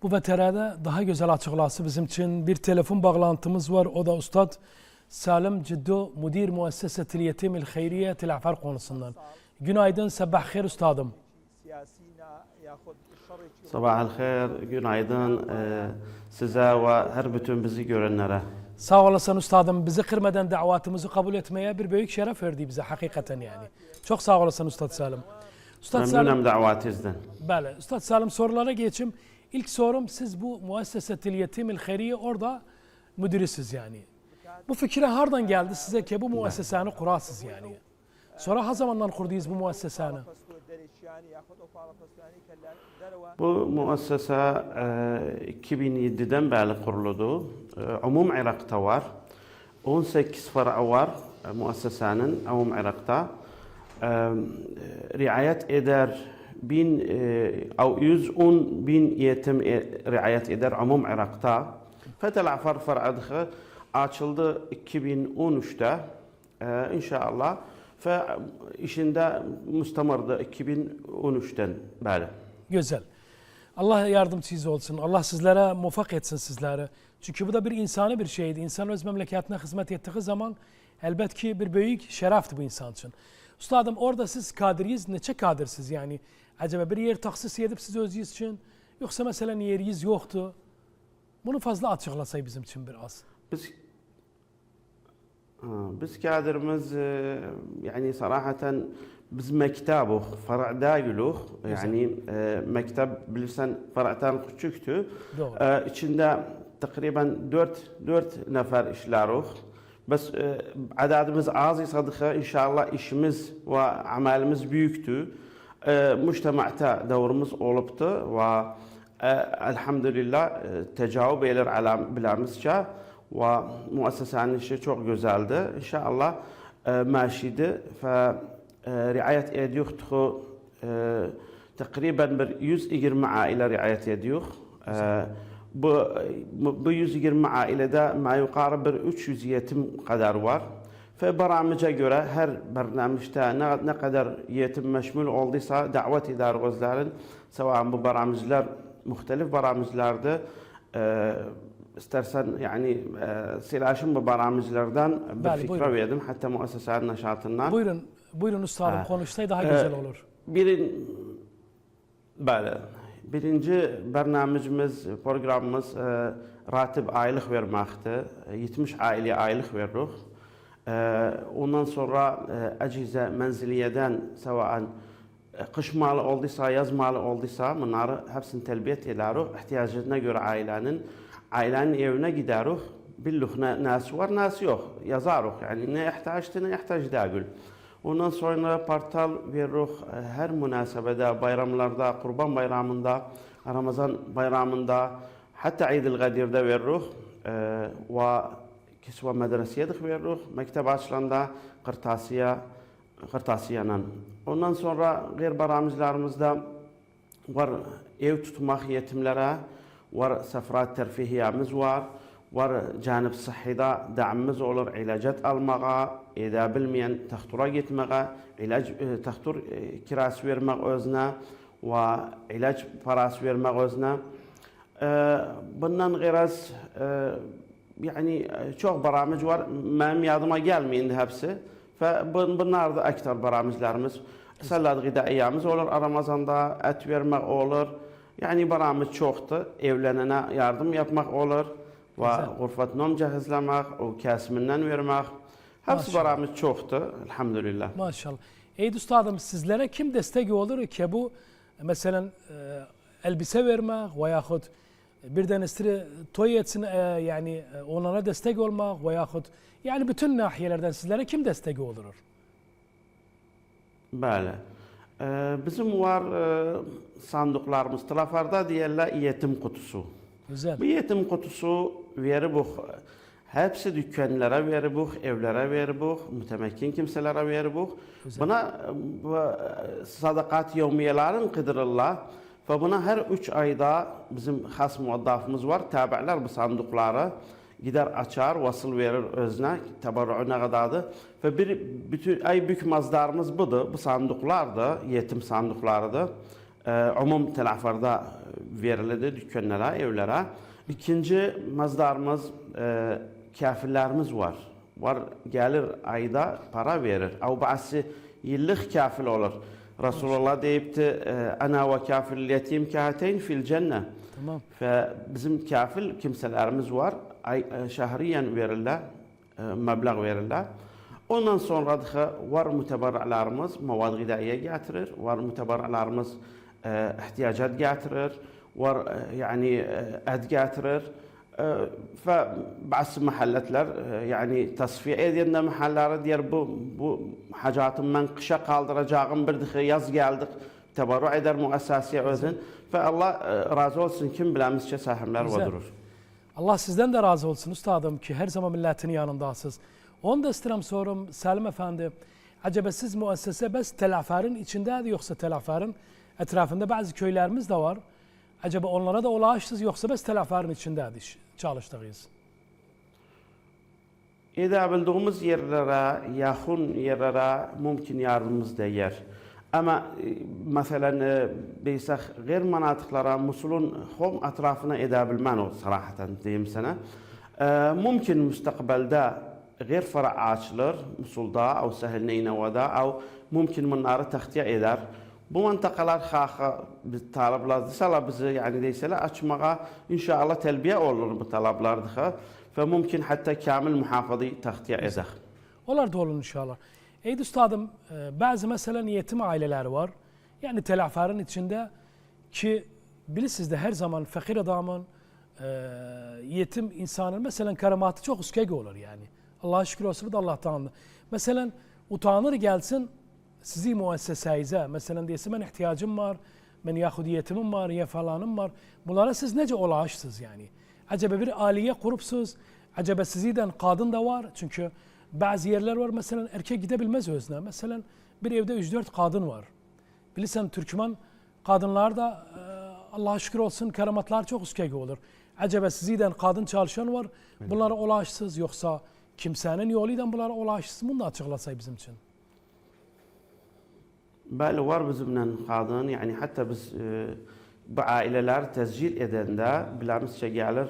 Bu veterada daha güzel açıklaması bizim için bir telefon bağlantımız var. O da Ustad Salim Ciddo, Müdür Muessesetil Yetimil Hayriye Tilafar konusundan. Günaydın, sabah hayır Ustadım. Sabah hayır, günaydın size ve her bütün bizi görenlere. Sağ olasın Ustadım. Bizi kırmadan davetimizi kabul etmeye bir büyük şeref verdi bize hakikaten yani. Çok sağ olasın Ustad Salim. Ustad Memnunum davetinizden. Bəli, Ustad Salim sorulara geçim. İlk sorum, siz bu Muessesetil Yetimil Hayriye orada müdürüsüz yani. Bu fikre hardan geldi size ki bu muesseseni kurasız yani? Sonra ha zamandan kurdunuz bu muesseseni? Bu muessese 2007'den beri kuruldu. Umum Irak'ta var. 18 fara var muessesenin Umum Irak'ta. Riayet eder 110.000 yetim riayet eder Umum Irak'ta. Fetelafar far'adhı açıldı 2013'te inşallah ve işinde müstemirdi 2013'ten beri. Güzel. Allah yardımcınız olsun. Allah sizlere muvaffak etsin sizlere. Çünkü bu da bir insani bir şeydi. İnsan öz memleketine hizmet ettiği zaman elbette ki bir büyük şerefti bu insan için. Ustadım orada siz kadiriyiz, neçe kadirsiz yani? Acaba bir yer taksis edip siz özünüz için, yoksa mesela yeriniz yoktu? Bunu fazla açıklasay bizim için biraz. Biz kadirimiz yani sarahaten biz mektabı fara'da gülüh yani mektep bilirsen fara'tan küçüktü. İçinde takriben 4 nefer işleruk. Bes adadımız az ise inşallah işimiz ve amelimiz büyüktü. Mujtemaata davrumuz oluptu ve elhamdülillah tecavüb eyler alamlarımızca ve muessesenin işi çok güzeldi. İnşallah maşiydi ve riayet ediyoruz. Takriben bir 120 aile riayet ediyor. Bu 120 ailede ma yukarı bir 300 yetim kadar var. Ve barnamıca göre her barnamijte ne kadar yetim meşmul olduysa davet eder gözlerin. Sevan bu barnamijler muhtelif barnamijlerdi. İstersen yani silaşım bu barnamijlerden bir fikre verdim. Hatta muessesenin neşatından. Buyurun ustadım konuşsaydı daha güzel olur. Birinci barnamijimiz, programımız ratib aylık vermekti. 70 aileye aylık verdik. Ondan sonra acize menziliyeden sevaen kış malı olduysa, yaz malı olduysa bunları hepsini telbiyet ederiz. İhtiyacına göre ailenin evine gideriz. Billuh nas var, nas yok. Yazarız. Yani ne ihtiyaçtı, ne ihtiyaç değil. Ondan sonra portal veririz. Her münasebede, bayramlarda, Kurban Bayramında, Ramazan Bayramında, hatta Eid-i Gadir'de veririz. Ve kisva medresiyede veririz. Mektep açılanda kırtasiyenin. Ondan sonra gayr baramizlerimizde var ev tutmak yetimlere, var seferat terfihiyemiz var canip sıhhida da'mimiz olur, ilacet almağa, eda bilmeyen tahtura gitmeye, tahtur kirası vermek özüne ve ilaç parası vermek özüne. Bundan gayraz yani çok baramiz var. Benim yadıma gelmeyin hepsi. Ve bunlar da aktar baramizlerimiz. Sallat gıdaiyemiz olur. Ramazan'da et vermek olur. Yani baramiz çoktu. Evlenene yardım yapmak olur. Ve gurfat nom cehizlemek, o kesiminden vermek. Hepsi baramiz çoktu. Elhamdülillah. Maşallah. Ey ustadım, sizlere kim destek olur ki bu mesela elbise vermek veyahut bir denestri toy etsin yani onlara destek olmak veyahut yani bütün nahiyelerden sizlere kim destek olur? Bəli. Bizim var sandıklarımız Tilafarda diyorlar yetim kutusu. Güzel. Bu yetim kutusu veribuk. Hepsi dükkanlara veribuk, evlere veribuk, mütemekkin kimselere veribuk. Buna sadakat yevmiyelerin kıdırırlar. Ve buna her 3 ayda bizim has muaddafımız var. Tabi'ler bu sandıkları gider açar, vasıl verir özüne, tabarruğuna kadardı. Ve bütün ay büyük mazdarımız budur. Bu sandıklardı, yetim sandıklarıdır. umum telafarda verildi dükkanlara, evlere. İkinci mazdarımız kafirlerimiz var. Var gelir ayda para verir. Av bazı yıllık kafir olur. Resulullah deyipti ana ve kafirul yetim kahateyn fil cennet. Tamam. Bizim kafir kimselerimiz var. Şahriyen verirler, meblağ verirler. Ondan sonra da var müteberralarımız mavad gıdaiye getirir, var müteberralarımız ihtiyacat getirir, var yani et getirir. فبعض محلاتlar yani tasfiye edildiğinde mahallara diğer bu hacatım ben kışa kaldıracağım bir de yaz geldik tebarru eder müesseseye özün ve Allah razı olsun kim bilemizce sahimler vadurur. Allah sizden de razı olsun üstadım ki her zaman milletin yanındasınız. Onu da istedim sorum Salim Efendi. Acaba siz müessese bes telaferin içinde yoksa telaferin etrafında bazı köylerimiz de var. Acaba onlara da ulaştınız yoksa bes telaferin içinde çalıştığınız? Edebildiğimiz yerlere, yakın yerlere mümkün yardımımız da yer. Ama mesela beysek gayr manatıklara Musul'un hom etrafına edebilmen o sarahaten diyeyim sana. Mümkün müstakbelde gayr fara açılır Musul'da, او Sahil Neyneva'da, او mümkün bunları tahtiye eder. Bu mantakalar xaxa biz talablar deseler bizi yani deyseler açmağa inşallah telbiye olur bu talablar da ve mümkün hatta kamil muhafazayı tahtiye eder. Onlar da olur inşallah. Ey üstadım bazı mesela yetim aileler var. Yani telaferin içinde ki bilirsiniz de her zaman fakir adamın yetim insanın mesela karamatı çok üskek olur yani. Allah'a şükür olsun bu da Allah'tan. Mesela utanır gelsin sizi müessesenize mesela diyese ben ihtiyacım var, ben yahudiyetimim var, ya falanım var. Bunlara siz nece ulaştınız yani? Acaba bir aileye kurupsuz, acaba sizden kadın da var çünkü bazı yerler var mesela erkek gidebilmez özüne. Mesela bir evde 3-4 kadın var. Bilirsen Türkmen kadınlar da Allah'a şükür olsun keramatlar çok üskek olur. Acaba sizden kadın çalışan var, bunlara ulaştınız yoksa kimsenin yoluyla bunlara ulaştınız? Bunu da açıklasay bizim için. Bəli var bizimle kadın yani hatta biz bu aileler tezcil edende bilemizce gelir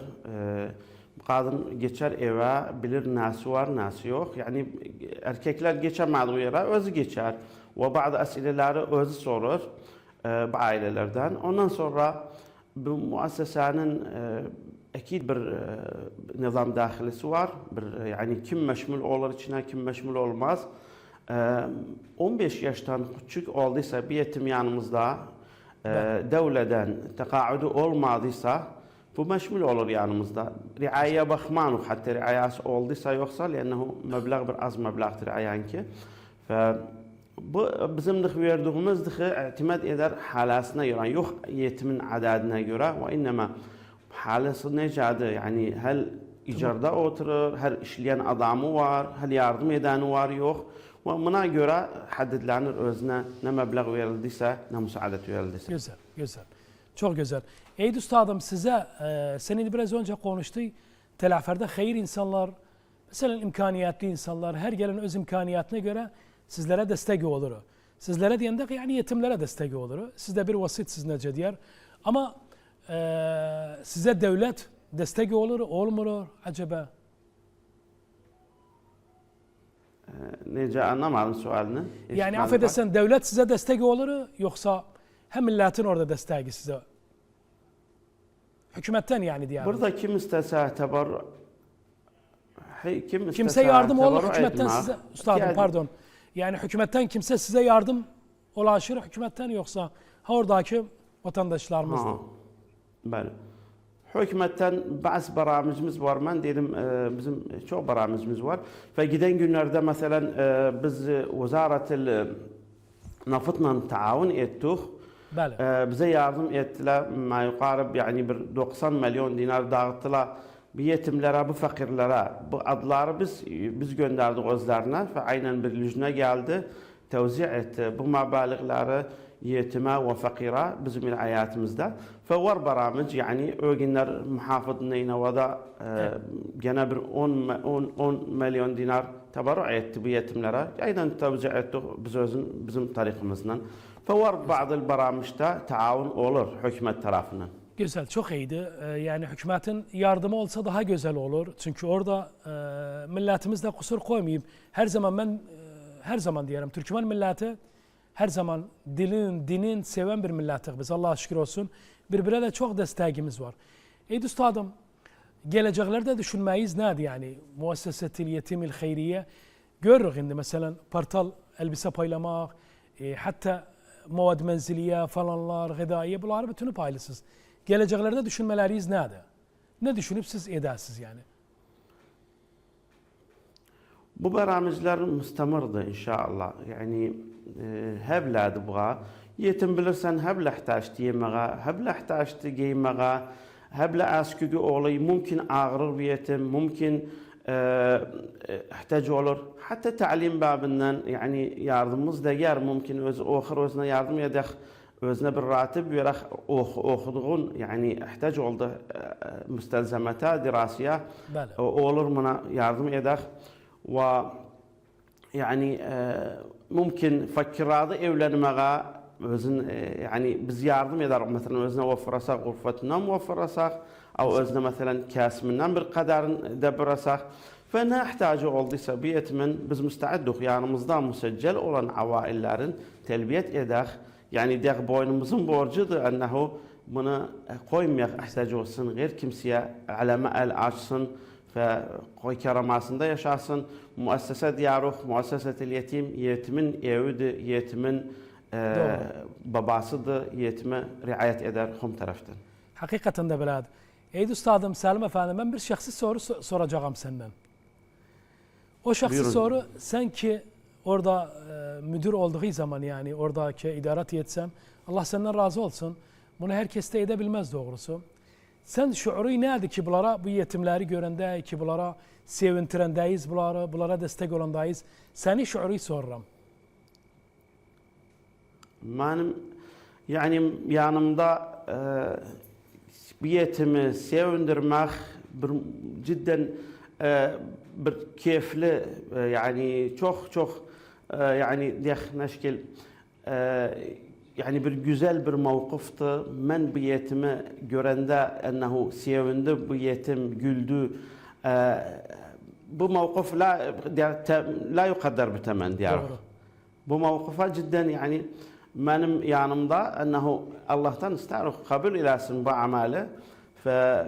kadın geçer eve bilir nası var nası yok yani erkekler geçemediği yere özü geçer ve bazı esileleri özü sorur bu ailelerden ondan sonra bu müessesenin akid bir nizam dahilisi var bir yani kim meşmul olur içine kim meşmul olmaz 15 yaştan küçük olduysa bir yetim yanımızda devleden tekaudu olmadıysa bu meşmul olur yanımızda. Riayeye bakmanuk hatta riayesi olduysa yoksa lennehu meblağ bir az meblağdır riayanki. Bu bizim verdiğimiz itimat eder halasına göre yok yetimin adadına göre ve innema halası necadı yani hel icarda oturur, her işleyen adamı var, hel yardım edeni var yok. Ve buna göre haddedilenir özüne ne meblağ verildiyse ne müsaadet verildiyse. Güzel, güzel. Çok güzel. Ey üstadım size senin biraz önce konuştuğu telaferde hayır insanlar, mesela imkaniyetli insanlar, her gelen öz imkaniyetine göre sizlere destek olur. Sizlere diyende yani yetimlere destek olur. Sizde bir vasit sizinle diyor. Ama size devlet destek olur, olmuyor acaba? Nece anlamadım sualini. Yani affedersen devlet size destek olur yoksa hem milletin orada desteği size? Hükümetten yani diye. Burada kim istese tebarru kimse yardım olur hükümetten size üstadım yani, pardon. Yani hükümetten kimse size yardım ulaşır hükümetten yoksa oradaki vatandaşlarımız. Bəli. Hükümetten bazı baramicimiz var. Ben dedim bizim çok baramicimiz var. Ve giden günlerde mesela biz Vazaret-i Nafıt'la taavun ettik. Bize yardım ettiler. Ma yukarı yani bir 90 milyon dinar dağıttılar. Bu yetimlere, bu fakirlere, bu adları biz gönderdik özlerine. Ve aynen bir lüjne geldi. Tevzi etti. Bu mabalıkları yetime ve fakire bizim hayatımızda. Ve var baramij yani o günler muhafız Neyneva'da gene bir 10 milyon dinar tebarru etti bu yetimlere. Aynen tevzi ettik bizim tarikimizden. Var bazı barnaamijda taavun olur hükümet tarafından. Güzel, çok iyiydi. Yani hükümetin yardımı olsa daha güzel olur. Çünkü orada milletimiz de kusur koymayayım. Her zaman her zaman diyelim Türkmen milleti her zaman dinin seven bir millettik biz. Allah'a şükür olsun. Birbirine de çok desteğimiz var. Üstadım, geleceklerde düşünmeyiz neydi yani? Muessesetil Yetimil Hayriye görürüz şimdi mesela partal elbise paylamak, hatta movad menziliye falanlar, gıdaiye bunları bütünü paylaşırız. Geleceklerde düşünmeleriyiz neydi? Ne düşünüp siz edersiniz yani? Bu barnaamijler müstemirdi inşallah. Yani hebladı buğa. Yetim bilirsen hebla ihtaçtı yemeğe, hebla ihtaçtı giymeğe, hebla askügü olayı mümkün ağırır bir yetim, mümkün ihtiyacı olur. Hatta talim babından yani yardımımız da yer mümkün özüne yardım edek, özüne bir ratib verek okuduğun yani ihtiyaç oldu müstelzemete, dirasiye olur buna yardım edek ve yani mümkün fakirada evlenmeye özün yani biz yardım eder mesela özüne vefrasak gurfetinden vefrasak او özne mesela kasiminden bir kadarını debirasak fe ne ihtiyacı olduysa bir yetimin biz müsteadduk yanımızda müseccel olan availlerin telbiyet eder yani der boynumuzun borcudur ennehu bunu koymayak ihtiyacı olsun gayr kimseye aleme el açsın ve koy karamasında yaşasın muessese diyaruk muessesetil yetim yetimin evidir yetimin babasıdır yetime riayet eder hum taraftan. Hakikaten de belad. Üstadım Selim Efendi ben bir şahsi soru soracağım senden. O şahsi Buyurun. soru sen ki orada müdür olduğu zaman yani oradaki idarat yetsem Allah senden razı olsun. Bunu herkes de edebilmez doğrusu. Sen şuuru neydi ki bu yetimleri görende ki bunlara sevintirendeyiz bunlara destek olandayız. Seni şuuru soruram. Benim yani yanımda bir yetimi sevindirmek cidden bir keyifli yani çok yani neşkil yani bir güzel bir mevkuftu. Ben bir yetimi görende ennehu sevindi bu yetim güldü bu mevkuf la yuqaddar bitemen diyor. Bu mevkufa cidden yani benim yanımda ennehu Allah'tan isterim kabul eylesin bu ameli.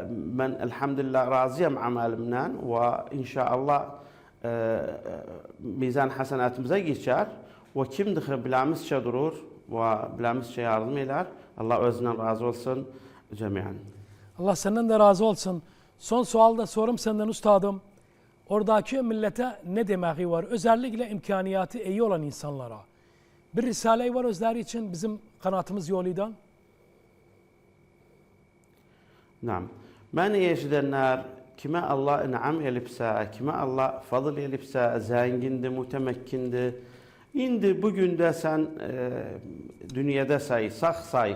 Ben elhamdülillah razıyım amelimden ve inşallah mizan hasenatımıza geçer ve kimdir bilamizce durur ve bilamizce yardım eder. Allah özünden razı olsun cemiyen. Allah senden de razı olsun. Son sualda sorum senden üstadım. Oradaki millete ne demeği var? Özellikle imkaniyatı iyi olan insanlara. Bir risale var özleri için bizim kanaatımız yoluydan. Nam. Ben yeşidenler kime Allah inam elipse, kime Allah fadıl elipse, zengindi, mütemekkindi. İndi bugün de sen dünyada say, sağ say.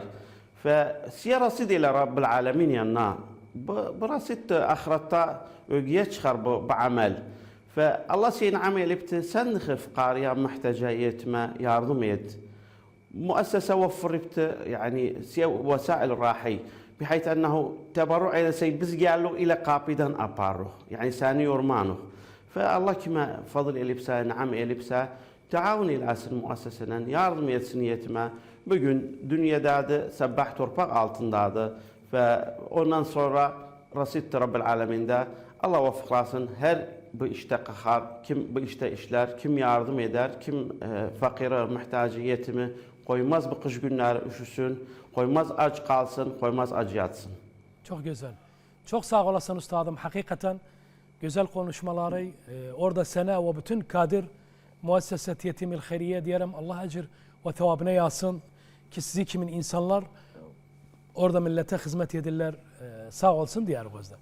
Ve siyarası değil Rabbil Alemin yanına. Burası da ahirette ögeye çıkar bu amel. Ve Allah senin amel ipti, sen nıkhif qariya muhtaca yetme, yardım et. Muessese وفرت يعني وسائل راحي بحيث انه تبرع الى شيء بس قال له الى قابدا اباره يعني ثاني يورمانه فالله كما فضل الابسا نعم الابسا تعاون الى muessesenen yardım etsin yetime. Bugün dünyada da sabah torpak altındadı ve ondan sonra rasit Rabbil Aleminde Allah vefıklasın her bu işte kahar, kim bu işte işler, kim yardım eder, kim fakire, muhtacı, yetimi koymaz bu kış günleri üşüsün, koymaz aç kalsın, koymaz acı yatsın. Çok güzel. Çok sağ olasın üstadım. Hakikaten güzel konuşmaları. Orada sana ve bütün kadir Muesseset Yetimil Hayriye diyelim. Allah ecir ve thevabına yazsın. Ki sizi kimin insanlar orada millete hizmet edirler. Sağ olsun diğer gözden.